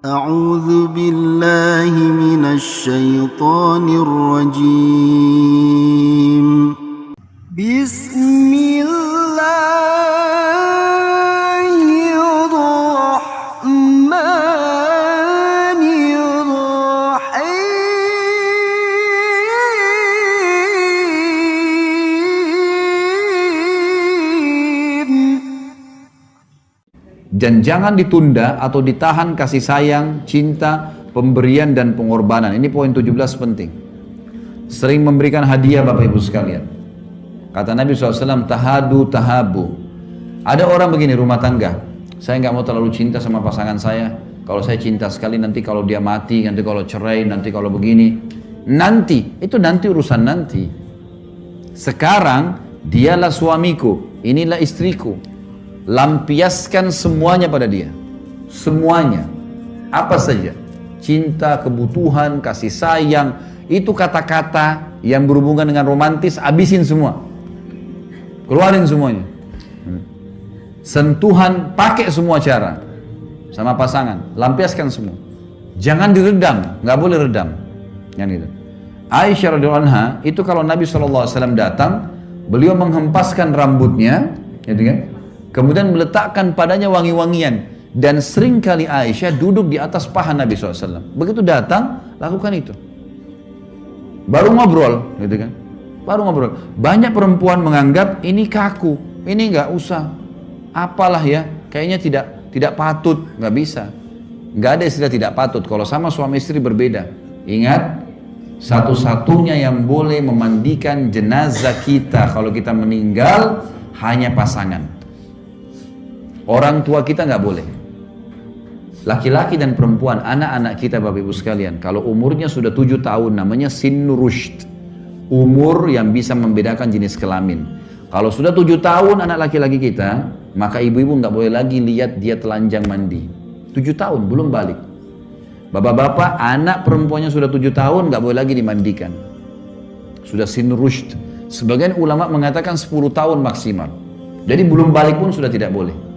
أعوذ بالله من الشيطان الرجيم. بسم الله الرحمن الرحيم. Dan jangan ditunda atau ditahan kasih sayang, cinta, pemberian dan pengorbanan. Ini poin 17 penting. Sering memberikan hadiah Bapak Ibu sekalian. Kata Nabi SAW, tahadu tahabu. Ada orang begini rumah tangga, saya nggak mau terlalu cinta sama pasangan saya. Kalau saya cinta sekali, nanti kalau dia mati, nanti kalau cerai, nanti kalau begini. Nanti, itu nanti urusan nanti. Sekarang, dialah suamiku, inilah istriku. Lampiaskan semuanya pada dia. Semuanya. Apa saja. Cinta, kebutuhan, kasih sayang. Itu kata-kata yang berhubungan dengan romantis, habisin semua. Keluarin semuanya. Sentuhan, pakai semua cara. Sama pasangan. Lampiaskan semua. Jangan diredam. Nggak boleh redam. Yang itu. Aisyah radhiyallahu anha, itu kalau Nabi SAW datang, beliau menghempaskan rambutnya, gitu kan? Kemudian meletakkan padanya wangi-wangian. Dan seringkali Aisyah duduk di atas paha Nabi SAW. Begitu datang, lakukan itu. Baru ngobrol, gitu kan. Baru ngobrol. Banyak perempuan menganggap ini kaku. Ini nggak usah. Apalah ya, kayaknya tidak patut. Nggak bisa. Nggak ada istilah tidak patut. Kalau sama suami istri berbeda. Ingat, satu-satunya yang boleh memandikan jenazah kita kalau kita meninggal, hanya pasangan. Orang tua kita nggak boleh. Laki-laki dan perempuan, anak-anak kita Bapak Ibu sekalian, kalau umurnya sudah 7 tahun, namanya sinnu rushd. Umur yang bisa membedakan jenis kelamin. Kalau sudah 7 tahun anak laki-laki kita, maka ibu-ibu nggak boleh lagi lihat dia telanjang mandi. 7 tahun, belum balik. Bapak-bapak, anak perempuannya sudah 7 tahun, nggak boleh lagi dimandikan. Sudah sinnu rushd. Sebagian ulama mengatakan 10 tahun maksimal. Jadi belum balik pun sudah tidak boleh.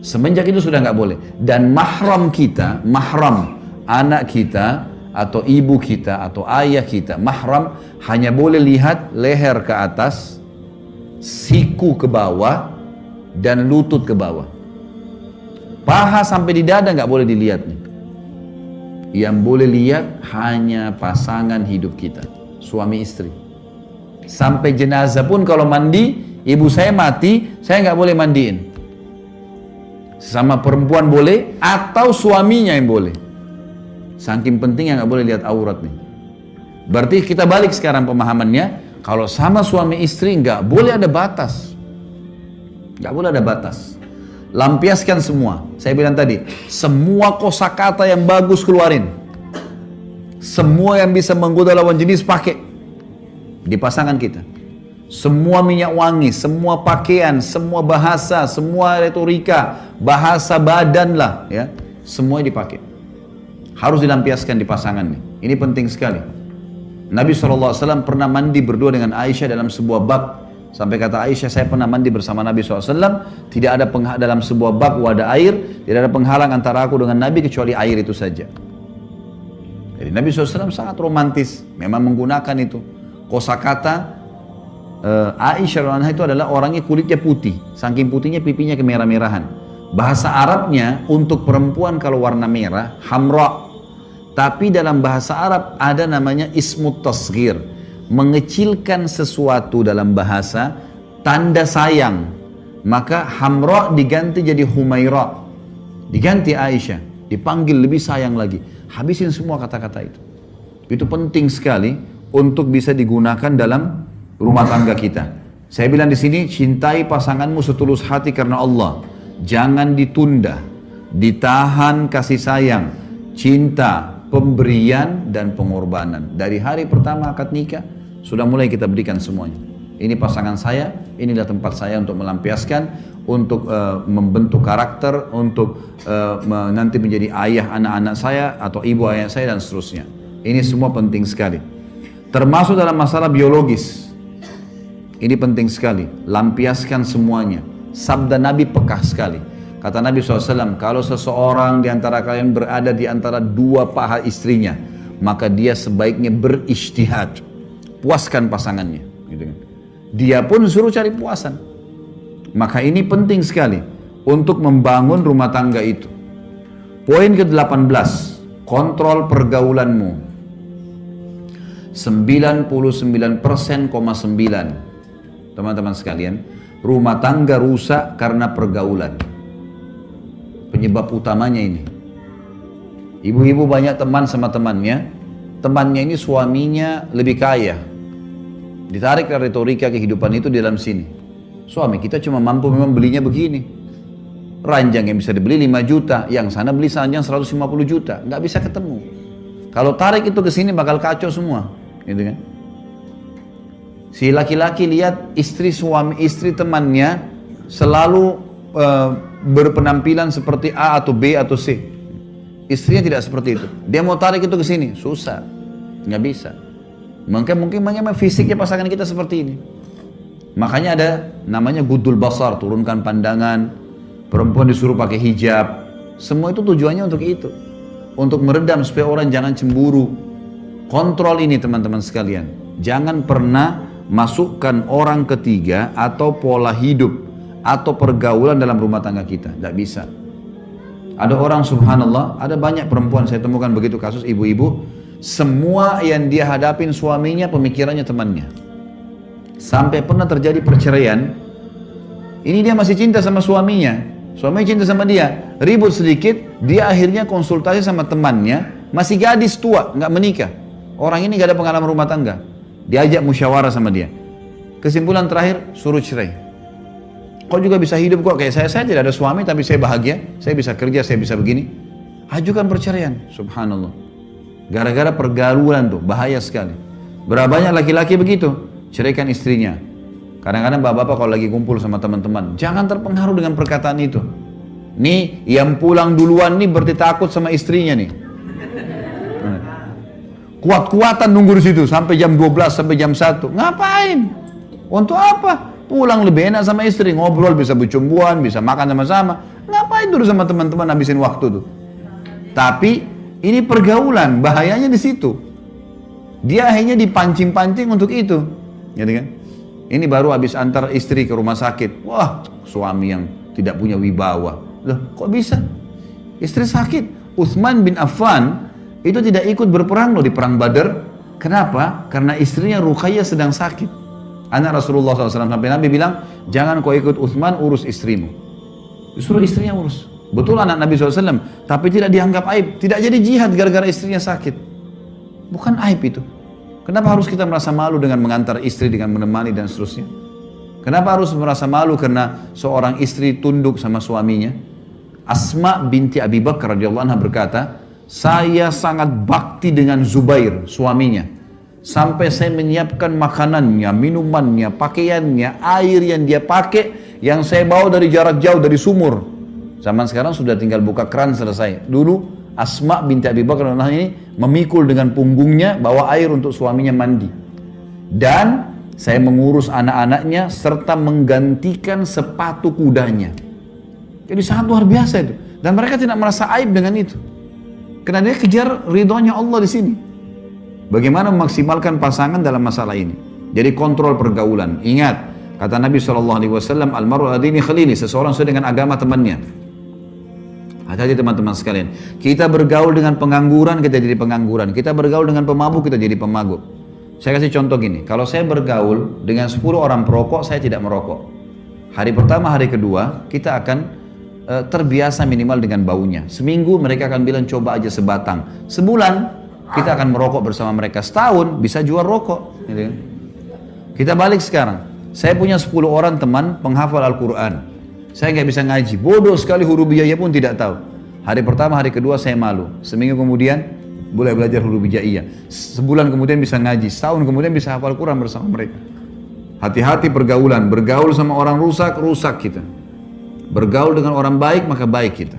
Semenjak itu sudah nggak boleh. Dan mahram kita, mahram anak kita atau ibu kita atau ayah kita, mahram hanya boleh lihat leher ke atas, siku ke bawah, dan lutut ke bawah. Paha sampai di dada nggak boleh dilihat nih. Yang boleh lihat hanya pasangan hidup kita, suami istri. Sampai jenazah pun kalau mandi, ibu saya mati, saya nggak boleh mandiin. Sama perempuan boleh atau suaminya yang boleh. Saking pentingnya nggak boleh lihat aurat nih. Berarti kita balik sekarang pemahamannya, kalau sama suami istri nggak boleh ada batas. Nggak boleh ada batas. Lampiaskan semua. Saya bilang tadi, semua kosakata yang bagus keluarin. Semua yang bisa menggoda lawan jenis pakai di pasangan kita. Semua minyak wangi, semua pakaian, semua bahasa, semua retorika, bahasa badan lah, ya, semua dipakai. Harus dilampiaskan di pasangan nih. Ini penting sekali. Nabi SAW pernah mandi berdua dengan Aisyah dalam sebuah bak. Sampai kata Aisyah, saya pernah mandi bersama Nabi SAW. Tidak ada dalam sebuah bak wadah air, tidak ada penghalang antara aku dengan Nabi kecuali air itu saja. Jadi Nabi SAW sangat romantis, memang menggunakan itu kosakata. Aisyah radhiyallahu anha itu adalah orangnya kulitnya putih, saking putihnya pipinya kemerah-merahan. Bahasa Arabnya untuk perempuan kalau warna merah hamra, tapi dalam bahasa Arab ada namanya ismut tasghir, mengecilkan sesuatu dalam bahasa, tanda sayang. Maka hamra diganti jadi humaira, diganti Aisyah, dipanggil lebih sayang lagi. Habisin semua kata-kata itu. Itu penting sekali untuk bisa digunakan dalam rumah tangga kita. Saya bilang di sini, cintai pasanganmu setulus hati karena Allah. Jangan ditunda, ditahan kasih sayang, cinta, pemberian dan pengorbanan. Dari hari pertama akad nikah sudah mulai kita berikan semuanya. Ini pasangan saya, inilah tempat saya untuk melampiaskan, untuk membentuk karakter, untuk nanti menjadi ayah anak-anak saya atau ibu ayah saya dan seterusnya. Ini semua penting sekali. Termasuk dalam masalah biologis. Ini penting sekali, lampiaskan semuanya. Sabda Nabi pekah sekali. Kata Nabi SAW, kalau seseorang di antara kalian berada di antara dua paha istrinya, maka dia sebaiknya berijtihad, puaskan pasangannya. Gitu kan. Dia pun suruh cari puasan. Maka ini penting sekali untuk membangun rumah tangga itu. Poin ke-18, kontrol pergaulanmu. 99,9%, teman-teman sekalian, rumah tangga rusak karena pergaulan. Penyebab utamanya ini. Ibu-ibu banyak teman sama temannya ini suaminya lebih kaya. Ditarik ke retorika kehidupan itu di dalam sini. Suami kita cuma mampu memang belinya begini. Ranjang yang bisa dibeli 5 juta, yang sana beli ranjang 150 juta, nggak bisa ketemu. Kalau tarik itu ke sini bakal kacau semua, gitu kan? Si laki-laki lihat istri temannya selalu berpenampilan seperti A atau B atau C. Istrinya tidak seperti itu. Dia mau tarik itu ke sini, susah, nggak bisa. Mungkin fisiknya pasangan kita seperti ini. Makanya ada namanya gudul basar, turunkan pandangan. Perempuan disuruh pakai hijab. Semua itu tujuannya untuk itu. Untuk meredam supaya orang jangan cemburu. Kontrol ini teman-teman sekalian. Jangan pernah masukkan orang ketiga atau pola hidup atau pergaulan dalam rumah tangga kita. Tidak bisa. Ada orang subhanallah, ada banyak perempuan saya temukan begitu kasus ibu-ibu. Semua yang dia hadapin suaminya pemikirannya temannya. Sampai pernah terjadi perceraian. Ini dia masih cinta sama suaminya. Suaminya cinta sama dia. Ribut sedikit, dia akhirnya konsultasi sama temannya. Masih gadis tua, nggak menikah. Orang ini nggak ada pengalaman rumah tangga. Diajak musyawarah sama dia. Kesimpulan terakhir, suruh cerai. Kau juga bisa hidup kok kayak saya tidak ada suami tapi saya bahagia. Saya bisa kerja, saya bisa begini. Ajukan perceraian, subhanallah. Gara-gara pergaulan tuh, bahaya sekali. Berapa banyak laki-laki begitu, ceraikan istrinya. Kadang-kadang bapak-bapak kalau lagi kumpul sama teman-teman, jangan terpengaruh dengan perkataan itu. Nih, yang pulang duluan nih berarti takut sama istrinya nih. Kuat-kuatan nunggu di situ sampai jam 12, sampai jam 1. Ngapain? Untuk apa? Pulang lebih enak sama istri, ngobrol, bisa bercumbuan, bisa makan sama-sama. Ngapain dulu sama teman-teman habisin waktu tuh? Tapi ini pergaulan, bahayanya di situ. Dia akhirnya dipancing-pancing untuk itu, gitu kan? Ini baru habis antar istri ke rumah sakit. Wah, suami yang tidak punya wibawa. Loh, kok bisa? Istri sakit. Utsman bin Affan itu tidak ikut berperang loh di perang Badar. Kenapa? Karena istrinya Ruqayyah sedang sakit. Anak Rasulullah SAW sampai Nabi bilang, jangan kau ikut Utsman, urus istrimu. Disuruh istrinya urus. Betul anak Nabi SAW, tapi tidak dianggap aib. Tidak jadi jihad gara-gara istrinya sakit. Bukan aib itu. Kenapa harus kita merasa malu dengan mengantar istri, dengan menemani dan seterusnya? Kenapa harus merasa malu karena seorang istri tunduk sama suaminya? Asma binti Abi Bakar radhiyallahu anha berkata, saya sangat bakti dengan Zubair, suaminya. Sampai saya menyiapkan makanannya, minumannya, pakaiannya, air yang dia pakai, yang saya bawa dari jarak jauh, dari sumur. Zaman sekarang sudah tinggal buka keran selesai. Dulu Asma binti Abi Bakar ini memikul dengan punggungnya, bawa air untuk suaminya mandi. Dan saya mengurus anak-anaknya serta menggantikan sepatu kudanya. Jadi sangat luar biasa itu. Dan mereka tidak merasa aib dengan itu. Karena dia kejar ridhonya Allah di sini. Bagaimana memaksimalkan pasangan dalam masalah ini? Jadi kontrol pergaulan. Ingat, kata Nabi SAW, Al-mar'u adini khalili, seseorang sesuai dengan agama temannya. Hati-hati teman-teman sekalian. Kita bergaul dengan pengangguran, kita jadi pengangguran. Kita bergaul dengan pemabuk, kita jadi pemabuk. Saya kasih contoh gini. Kalau saya bergaul dengan 10 orang perokok, saya tidak merokok. Hari pertama, hari kedua, kita akan terbiasa minimal dengan baunya. Seminggu mereka akan bilang coba aja sebatang. Sebulan kita akan merokok bersama mereka. Setahun bisa jual rokok. Kita balik sekarang. Saya punya 10 orang teman penghafal Al-Quran. Saya nggak bisa ngaji, bodoh sekali huruf hijaiyah pun tidak tahu. Hari pertama, hari kedua saya malu. Seminggu kemudian boleh belajar huruf hijaiyah. Sebulan kemudian bisa ngaji, setahun kemudian bisa hafal Quran bersama mereka. Hati-hati pergaulan, bergaul sama orang rusak, rusak kita. Bergaul dengan orang baik, maka baik kita.